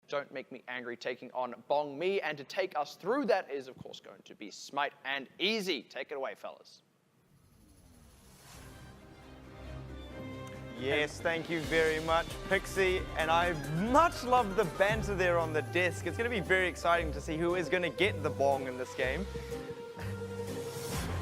Don't Make Me Angry taking on Bbong Me. And to take us through that is, of course, going to be Smite and Easy. Take it away, fellas. Yes, thank you very much, Pixie. And I much love the banter there on the desk. It's going to be very exciting to see who is going to get the Bbong in this game.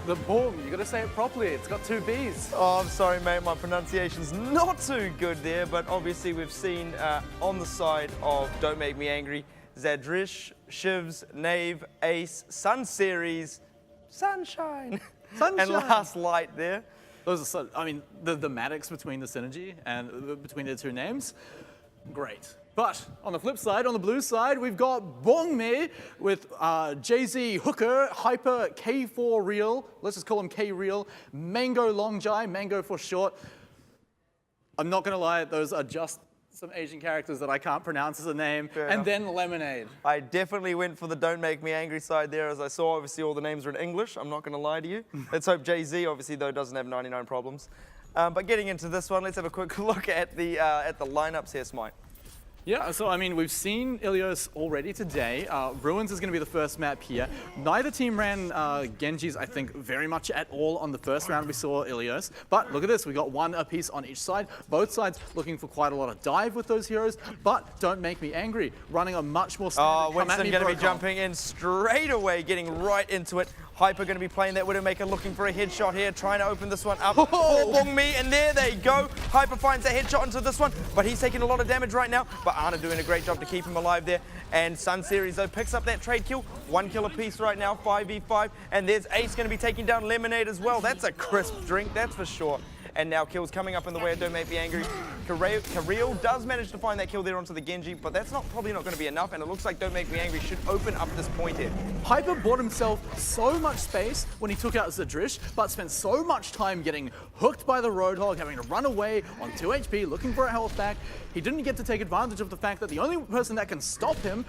The Bbong, you got to say it properly. It's got 2 B's. Oh, I'm sorry, mate. My pronunciation's not too good there. But obviously, we've seen on the side of Don't Make Me Angry, Zadrish, Shivs, Knave, Ace, Sun Series, Sunshine, and Last Light there. Those are so, I mean, the thematics between the synergy and between the 2 names, great. But on the flip side, on the blue side, we've got Bbong Me with Jay-Z Hooker, Hyper, K4 Real, let's just call him K Real, Mango Longjai, Mango for short. I'm not gonna lie, those are just some Asian characters that I can't pronounce as a name, and then Lemonade. I definitely went for the Don't Make Me Angry side there, as I saw obviously all the names are in English. I'm not going to lie to you. Let's hope Jay-Z obviously though doesn't have 99 problems. But getting into this one, let's have a quick look at the lineups here, Smite. Yeah, so I mean, we've seen Ilios already today. Ruins is going to be the first map here. Neither team ran Genjis, I think, very much at all on the first round we saw Ilios. But look at this, we got 1 apiece on each side. Both sides looking for quite a lot of dive with those heroes. But Don't Make Me Angry, running a much more standard Winston going to be jumping in straight away, getting right into it. Hyper going to be playing that Widowmaker, looking for a headshot here, trying to open this one up for Bbong Me, and there they go. Hyper finds a headshot into this one, but he's taking a lot of damage right now. But Ana doing a great job to keep him alive there. And Sun Series, though, picks up that trade kill. 1 kill apiece right now, 5v5. And there's Ace going to be taking down Lemonade as well. That's a crisp drink, that's for sure. And now kills coming up in the way of Don't Make Me Angry. Kareel does manage to find that kill there onto the Genji, but that's probably not going to be enough, and it looks like Don't Make Me Angry should open up this point here. Hyper bought himself so much space when he took out Zadrish, but spent so much time getting hooked by the Roadhog, having to run away on 2 HP, looking for a health back. He didn't get to take advantage of the fact that the only person that can stop him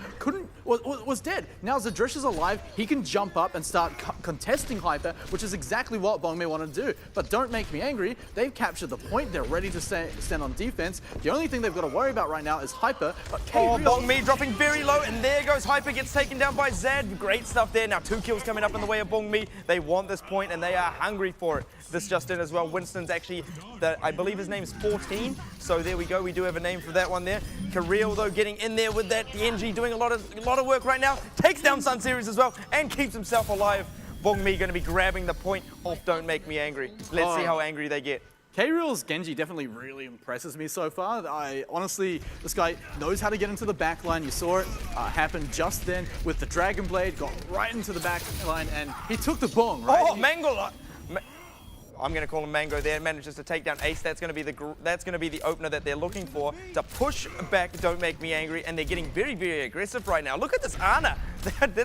was dead. Now Zadrish is alive, he can jump up and start contesting Hyper, which is exactly what Bbong Me wanted to do. But Don't Make Me Angry, they've captured the point, they're ready to stand on defense. The only thing they've got to worry about right now is Hyper, but Bbong Me dropping very low, and there goes Hyper, gets taken down by Zad. Great stuff there. Now 2 kills coming up in the way of Bbong Me. They want this point, and they are hungry for it. This just in as well. Winston's actually, I believe his name's 14, so there we go. We do have a name for that one there. Kareel, though, getting in there with that NG, doing a lot of work right now. Takes down Sun Series as well, and keeps himself alive. Bbong Me going to be grabbing the point off Don't Make Me Angry. Let's see how angry they get. K-Real's Genji definitely really impresses me so far. Honestly, this guy knows how to get into the back line. You saw it happen just then with the Dragon Blade, got right into the back line, and he took the Bbong, right? Oh, Mango! I'm going to call him Mango there. Manages to take down Ace. That's going to be the opener that they're looking for to push back Don't Make Me Angry, and they're getting very, very aggressive right now. Look at this Ana.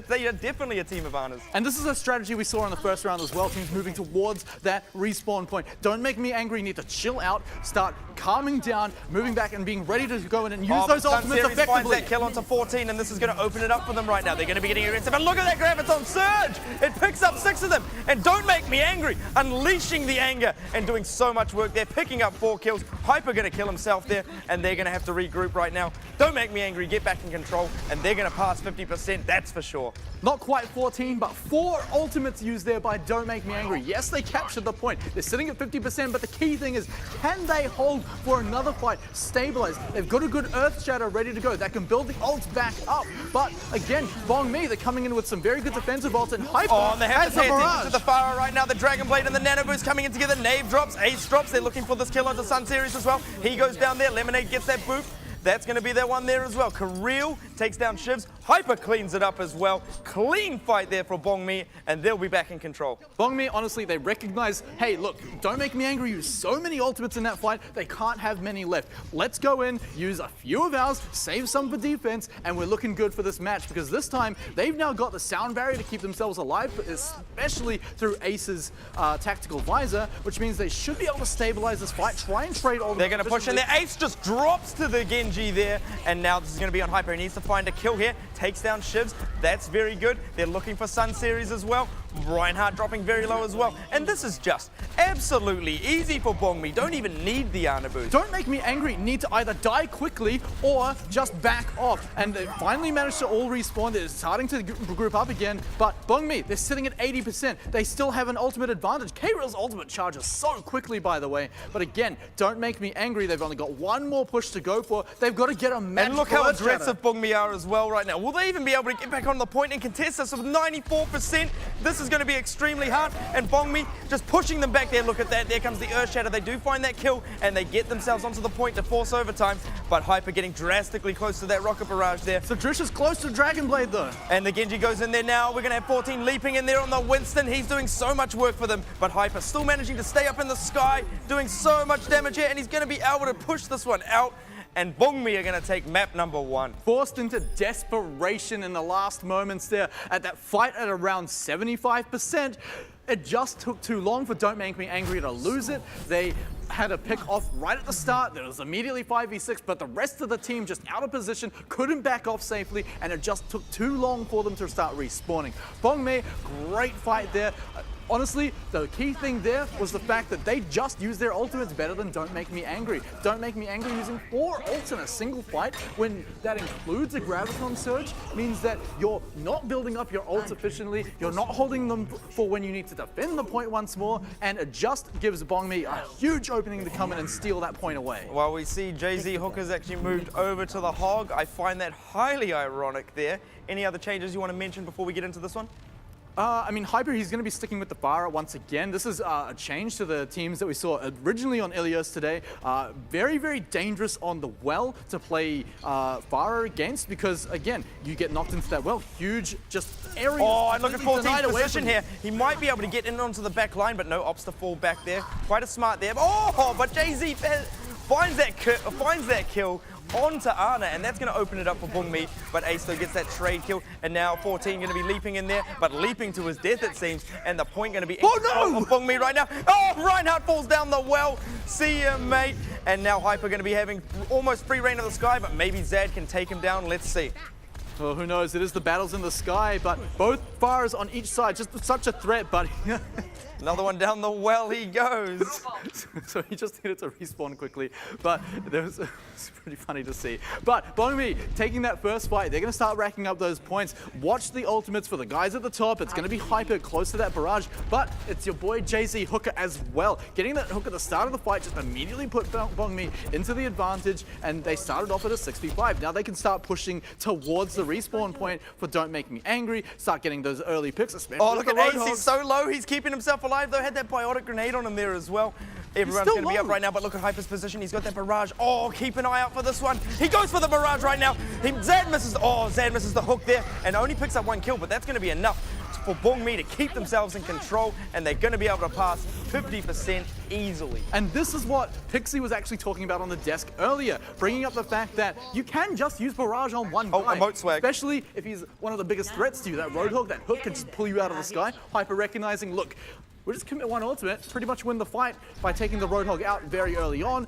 They are definitely a team of Anas. And this is a strategy we saw in the first round as well. Teams moving towards that respawn point. Don't Make Me Angry need to chill out, start calming down, moving back and being ready to go in and use those ultimates effectively. Finds that kill onto 14, and this is going to open it up for them right now. They're going to be getting aggressive. And look at that Graviton Surge! It picks up 6 of them. And Don't Make Me Angry, unleashing the anger and doing so much work there, picking up 4 kills. Hyper going to kill himself there, and they're going to have to regroup right now. Don't Make Me Angry, get back in control, and they're going to pass 50%, that's for sure. Not quite 14, but 4 ultimates used there by Don't Make Me Angry. Yes, they captured the point. They're sitting at 50%, but the key thing is, can they hold for another fight, stabilize? They've got a good Earth Shatter ready to go that can build the ults back up. But again, Bbong Me, they're coming in with some very good defensive ults, and Hyper and they have has to pay a attention barrage. to the Pharah right now. The Dragon Blade and the Nano Boost coming in together. Knave drops, Ace drops. They're looking for this kill onto Sun Series as well. He goes down there. Lemonade gets that boop. That's going to be their one there as well. Kareel takes down Shivs. Hyper cleans it up as well. Clean fight there for Bbong Me, and they'll be back in control. Bbong Me, honestly, they recognize, hey, look, Don't Make Me Angry used so many ultimates in that fight, they can't have many left. Let's go in, use a few of ours, save some for defense, and we're looking good for this match, because this time, they've now got the sound barrier to keep themselves alive, especially through Ace's tactical visor, which means they should be able to stabilize this fight, try and trade all the— They're going to push in there. Ace just drops to the Genji there, and now this is going to be on Hyper. He needs to find a kill here. Takes down Shivs. That's very good. They're looking for Sun Series as well. Reinhardt dropping very low as well. And this is just absolutely easy for Bbong. Don't even need the Ana boost. Don't Make Me Angry need to either die quickly or just back off. And they finally managed to all respawn. They're starting to group up again. But Bbong, they're sitting at 80%. They still have an ultimate advantage. K-Real's ultimate charges so quickly, by the way. But again, Don't Make Me Angry. They've only got one more push to go for. They've got to get a match. And look how aggressive Bbong are as well right now. Will they even be able to get back on the point and contest this with 94%? This is going to be extremely hard. And Bbong just pushing them back there. Look at that. There comes the Earth Shatter. They do find that kill and they get themselves onto the point to force overtime. But Hyper getting drastically close to that rocket barrage there. So Drish is close to Dragon Blade though. And the Genji goes in there now. We're going to have 14 leaping in there on the Winston. He's doing so much work for them. But Hyper still managing to stay up in the sky, doing so much damage here. And he's going to be able to push this one out. And Bbong are going to take map number 1. Forced into desperation in the last moments there at that fight at around 75%. It just took too long for Don't Make Me Angry to lose it. They had a pick off right at the start. There was immediately 5v6, but the rest of the team just out of position, couldn't back off safely, and it just took too long for them to start respawning. Bbong, great fight there. Honestly, the key thing there was the fact that they just used their ultimates better than Don't Make Me Angry. Don't Make Me Angry using 4 ults in a single fight, when that includes a Graviton Surge, means that you're not building up your ults efficiently, you're not holding them for when you need to defend the point once more, and it just gives Bbong a huge opening to come in and steal that point away. While we see Jay-Z Hooker's actually moved over to the Hog, I find that highly ironic there. Any other changes you want to mention before we get into this one? I mean, Hyper, he's going to be sticking with the Pharah once again. This is a change to the teams that we saw originally on Ilios today. Very, very dangerous on the well to play Pharah against because, again, you get knocked into that well. Huge, just area. Oh, and look at 14's position here. He might be able to get in onto the back line, but no opts to fall back there. Quite a smart there. Oh, but Jay-Z finds that kill onto Ana, and that's going to open it up for Bbong, but Ace though gets that trade kill, and now 14 going to be leaping in there, but leaping to his death it seems, and the point going to be on Bbong right now. Oh, Reinhardt falls down the well. See ya, mate. And now Hyper going to be having almost free reign of the sky, but maybe Zad can take him down. Let's see. Well, who knows? It is the battles in the sky, but both Pharahs on each side, just such a threat, but Another one down the well he goes. So he just needed to respawn quickly, but it's pretty funny to see. But Bbong taking that first fight, they're going to start racking up those points. Watch the ultimates for the guys at the top. It's going to be Hyper close to that barrage, but it's your boy Jay-Z Hooker as well. Getting that hook at the start of the fight just immediately put Bbong into the advantage, and they started off at a 6v5. Now they can start pushing towards the respawn point for Don't Make Me Angry, start getting those early picks, especially look at Ace, he's so low, he's keeping himself alive though, had that biotic grenade on him there as well. Everyone's going to be up right now, but look at Hyper's position. He's got that barrage. Oh, keep an eye out for this one. He goes for the barrage right now. Zad misses the hook there and only picks up 1 kill, but that's going to be enough for Bbong to keep themselves in control, and they're going to be able to pass 50% easily. And this is what Pixie was actually talking about on the desk earlier, bringing up the fact that you can just use barrage on one guy. Emote swag. Especially if he's one of the biggest threats to you. That Roadhog, that hook can just pull you out of the sky. Hyper recognizing, look, we'll just commit 1 ultimate, pretty much win the fight by taking the Roadhog out very early on,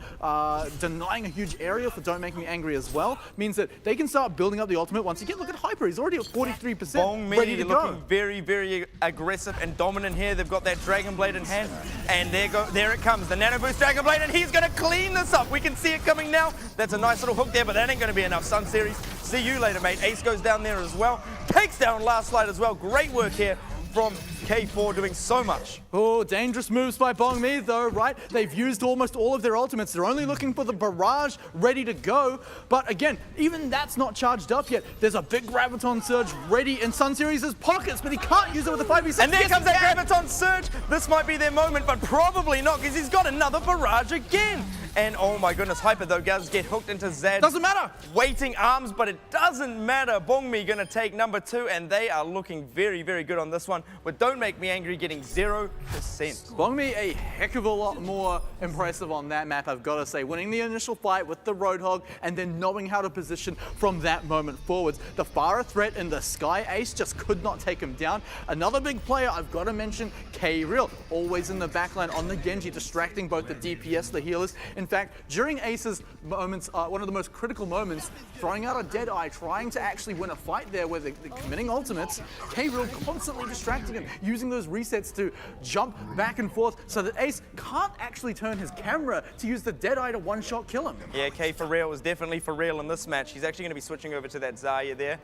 denying a huge area for Don't Make Me Angry as well, means that they can start building up the ultimate once again. Look at Hyper, he's already at 43%, Bbong ready to go. Looking very, very aggressive and dominant here. They've got that Dragon Blade in hand, and there it comes, the Nano Boost Dragon Blade, and he's going to clean this up. We can see it coming now. That's a nice little hook there, but that ain't going to be enough. Sun Series, see you later, mate. Ace goes down there as well, takes down Last Slide as well. Great work here from K4, doing so much. Oh, dangerous moves by Bbong though, right? They've used almost all of their ultimates. They're only looking for the barrage ready to go. But again, even that's not charged up yet. There's a big Graviton Surge ready in Sun Series' pockets, but he can't use it with a 5v6. And there comes that Graviton Surge. This might be their moment, but probably not, because he's got another barrage again. And oh my goodness, Hyper though does get hooked into Zad. Doesn't matter. Waiting arms, but it doesn't matter. Bbong gonna take number 2, and they are looking very, very good on this one, with Don't Make Me Angry getting 0%. Bbong a heck of a lot more impressive on that map, I've got to say. Winning the initial fight with the Roadhog, and then knowing how to position from that moment forwards. The Pharah threat in the Sky Ace just could not take him down. Another big player I've got to mention, K-Real. Always in the backline on the Genji, distracting both the DPS, the healers, In fact, during Ace's moments, one of the most critical moments, throwing out a Deadeye, trying to actually win a fight there where they're committing ultimates, K-Real constantly distracting him, using those resets to jump back and forth so that Ace can't actually turn his camera to use the Deadeye to one-shot kill him. Yeah, K for real is definitely for real in this match. He's actually going to be switching over to that Zarya there.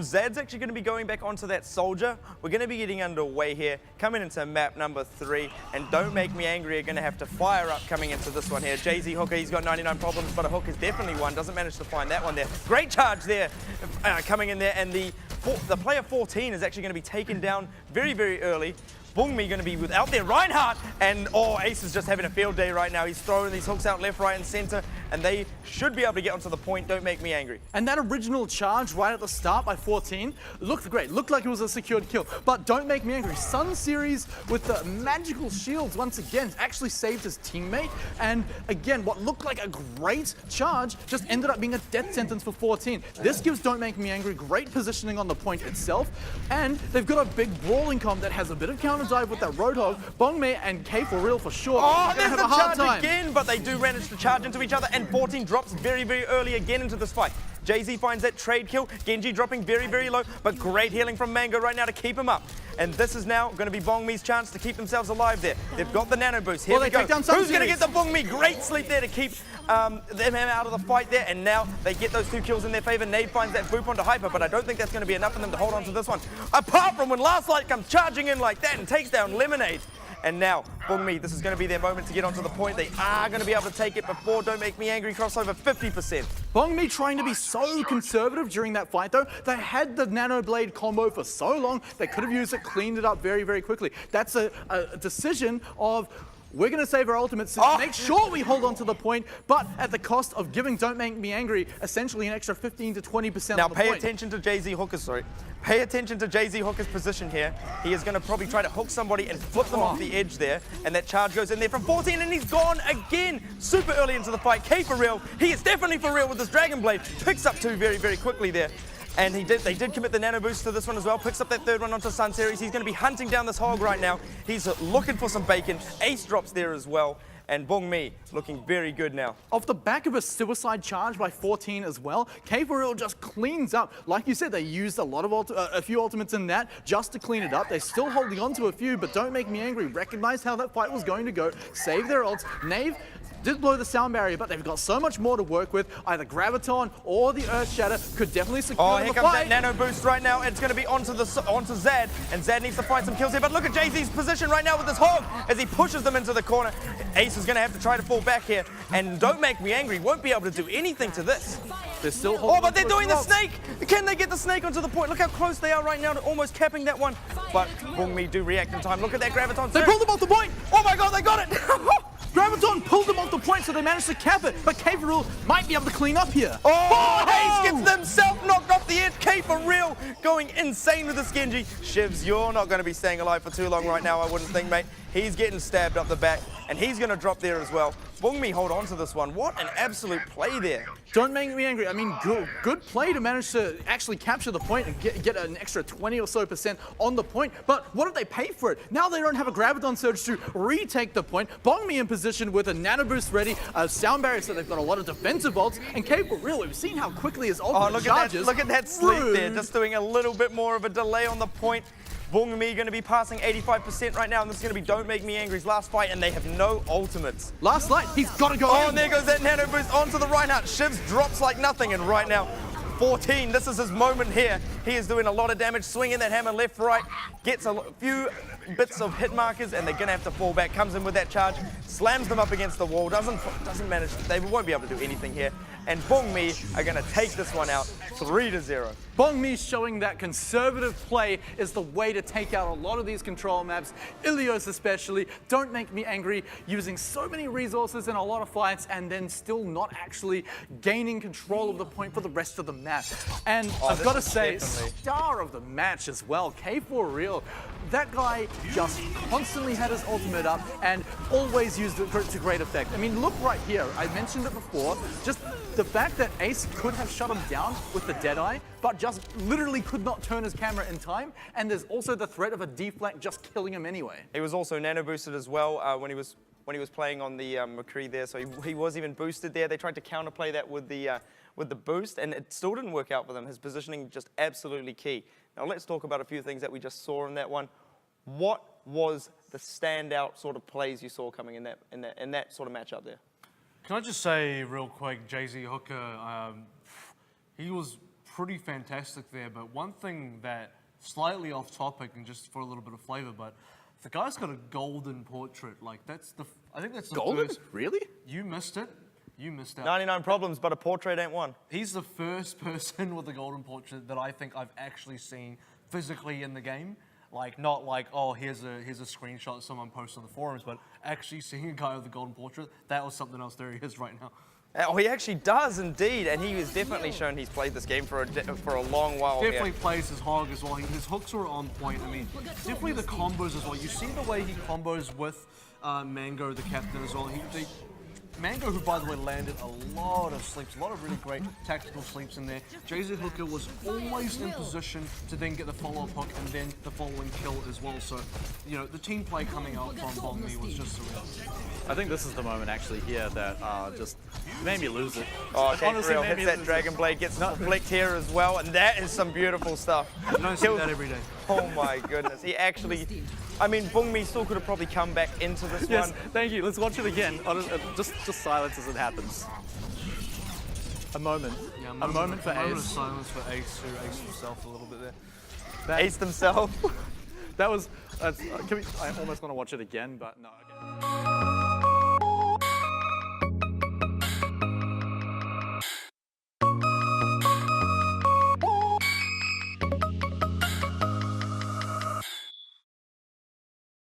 Zad's actually going to be going back onto that Soldier. We're going to be getting underway here, coming into map number 3, and Don't Make Me Angry are going to have to fire up coming into this one here. Jay-Z Hooker, he's got 99 problems, but a hook is definitely one. Doesn't manage to find that one there. Great charge there, coming in there, and the player 14 is actually going to be taken down very, very early. Bbong going to be without their Reinhardt, and Ace is just having a field day right now. He's throwing these hooks out left, right, and center, and they should be able to get onto the point. Don't make me angry. And that original charge right at the start by 14 looked great. Looked like it was a secured kill, but don't make me angry. Sun Series with the magical shields once again actually saved his teammate, and again, what looked like a great charge just ended up being a death sentence for 14. This gives Don't Make Me Angry great positioning on the point itself, and they've got a big brawling comp that has a bit of counter dive with that Roadhog. Bbong and K for real for sure. Oh, there's have the a hard charge time. again, but they do manage to charge into each other, and 14 drops very, very early again into this fight. Jay-Z finds that trade kill. Genji dropping very, very low, but great healing from Mango right now to keep him up. And this is now going to be Bbong's chance to keep themselves alive there. They've got the nano boost. Here we go. Who's going to get the Bbong? Great sleep there to keep them out of the fight there. And now they get those 2 kills in their favor. Nade finds that boop onto Hyper, but I don't think that's going to be enough for them to hold on to this one. Apart from when Last Light comes charging in like that and takes down Lemonade. And now, Bbong, this is going to be their moment to get onto the point. They are going to be able to take it before Don't Make Me Angry crossover 50%. Bbong trying to be so conservative during that fight though. They had the Nano Blade combo for so long, they could have used it, cleaned it up very, very quickly. That's a decision of, we're going to save our ultimates to make sure we hold on to the point, but at the cost of giving Don't Make Me Angry essentially an extra 15 to 20% now on the point. pay attention to Jay-Z Hooker's, Pay attention to Jay-Z Hooker's position here. He is going to probably try to hook somebody and flip them off the edge there, and that charge goes in there from 14, and he's gone again. Super early into the fight. K for real. He is definitely for real with this Dragon Blade. Picks up 2 very, very quickly there. And they did commit the nano boost to this one as well. Picks up that 3rd one onto Sun Series. He's going to be hunting down this hog right now. He's looking for some bacon. Ace drops there as well. And Bbong looking very good now. Off the back of a suicide charge by 14 as well, K for real just cleans up. Like you said, they used a few ultimates in that just to clean it up. They're still holding on to a few, but Don't Make Me Angry. Recognized how that fight was going to go. Save their ults. Nave did blow the sound barrier, but they've got so much more to work with. Either Graviton or the Earth Shatter could definitely secure the fight. Here comes that nano boost right now. It's going to be onto Zad, and Zad needs to find some kills here. But look at Jay-Z's position right now with this hog as he pushes them into the corner. Ace is going to have to try to fall back here, and Don't Make Me Angry won't be able to do anything to this. They're still holding but they're doing the snake! Can they get the snake onto the point? Look how close they are right now to almost capping that one. But Bbong do react in time. Look at that Graviton. They pulled them off the point! Oh my god, they got it! Graviton pulled them off the point, so they managed to cap it, but K for real might be able to clean up here. Ace gets himself knocked off the edge. K for real going insane with this Genji. Shivs, you're not going to be staying alive for too long right now, I wouldn't think, mate. He's getting stabbed up the back, and he's going to drop there as well. Bbong hold on to this one. What an absolute play there. Don't Make Me Angry. I mean, good play to manage to actually capture the point and get an extra 20 or so % on the point. But what did they pay for it? Now they don't have a Graviton Surge to retake the point. Bbong in position with a Nano Boost ready, a Sound Barrier, so they've got a lot of defensive ults. And K for real, we've seen how quickly his ultimate charges. Look at that sleep there, just doing a little bit more of a delay on the point. Bbong going to be passing 85% right now, and this is going to be Don't Make Me Angry's last fight, and they have no ultimates. Last light, he's got to go in. And there goes that nano boost onto the Reinhardt. Shivs drops like nothing, and right now, 14, this is his moment here. He is doing a lot of damage, swinging that hammer left, right, gets a few bits of hit markers, and they're going to have to fall back. Comes in with that charge, slams them up against the wall, doesn't manage, they won't be able to do anything here. And Bbong are going to take this one out 3-0. Bbong showing that conservative play is the way to take out a lot of these control maps. Ilios especially. Don't Make Me Angry, using so many resources in a lot of fights and then still not actually gaining control of the point for the rest of the map. And I've got to say, star of the match as well, K for real. That guy just constantly had his ultimate up and always used it to great effect. I mean, look right here. I mentioned it before. Just the fact that Ace could have shut him down with the Deadeye, but just literally could not turn his camera in time, and there's also the threat of a deflect just killing him anyway. He was also nano boosted as well when he was when he was playing on the McCree there, so he was even boosted there. They tried to counterplay that with the boost, and it still didn't work out for them. His positioning just absolutely key. Now let's talk about a few things that we just saw in that one. What was the standout sort of plays you saw coming in that sort of matchup there? Can I just say real quick, Jay-Z Hooker, he was pretty fantastic there, but one thing that, slightly off topic and just for a little bit of flavor, but the guy's got a golden portrait. Like, I think that's the Golden? first. Really? You missed it. You missed out. 99 problems, but a portrait ain't one. He's the first person with a golden portrait that I think I've actually seen physically in the game. Like, not like, oh, here's a screenshot someone posted on the forums, but actually seeing a guy with a golden portrait, that was something else. There he is right now. Oh, he actually does indeed, and he has definitely shown he's played this game for a long while. Definitely plays his hog as well. His hooks are on point. I mean, definitely the combos as well. You see the way he combos with Mango, the captain, as well. Mango, who by the way landed a lot of sleeps, a lot of really great tactical sleeps in there. Jay-Z Hooker was always in position to then get the follow-up hook and then the following kill as well. So, you know, the team play coming out from Bbong Mi was just surreal. I think this is the moment actually here that just made me lose it. Oh, okay, Honestly, for real. made Hits me that lose Dragon Blade, gets the flick here as well, and that is some beautiful stuff. You don't see that every day. Oh my goodness, he actually, I mean, Bbong Mi still could have probably come back into this Yes, one. thank you. Let's watch it again. Just silence as it happens. A moment. Yeah, a moment for A moment of Ace. silence for Ace, who aced himself a little bit there. Aced himself. That was. I almost want to watch it again, but no. Okay.